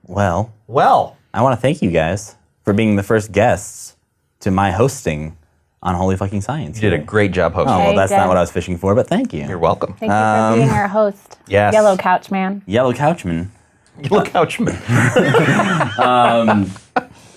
Well, Well, I want to thank you guys for being the first guests to my hosting on Holy Fucking Science. you did a great job hosting. Oh, well, Hey, that's Jen. not what I was fishing for, but thank you. You're welcome. Thank you for being our host. Yes. Yellow-Couchmen. Yellow-Couchmen. Yellow-Couchmen.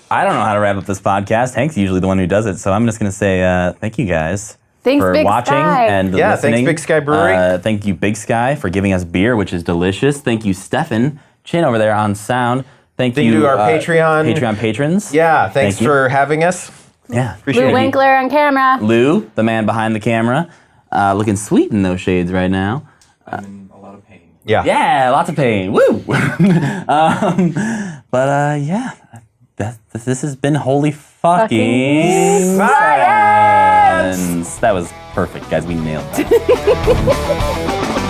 I don't know how to wrap up this podcast. Hank's usually the one who does it, so I'm just going to say thank you guys Thanks, for Big watching Sky. and Yeah, listening. thanks, Big Sky Brewery. Thank you, Big Sky, for giving us beer, which is delicious. Thank you, Stefan Chin over there on sound. Thank you you to our Patreon patrons. Yeah, thanks Thank you. for having us. Yeah. Appreciate Lou it. Winkler on camera. Lou, the man behind the camera, looking sweet in those shades right now. I'm in a lot of pain. Yeah. Yeah, lots of pain. Woo! Yeah, this has been Holy Fucking Science! Science. That was perfect, guys. We nailed that.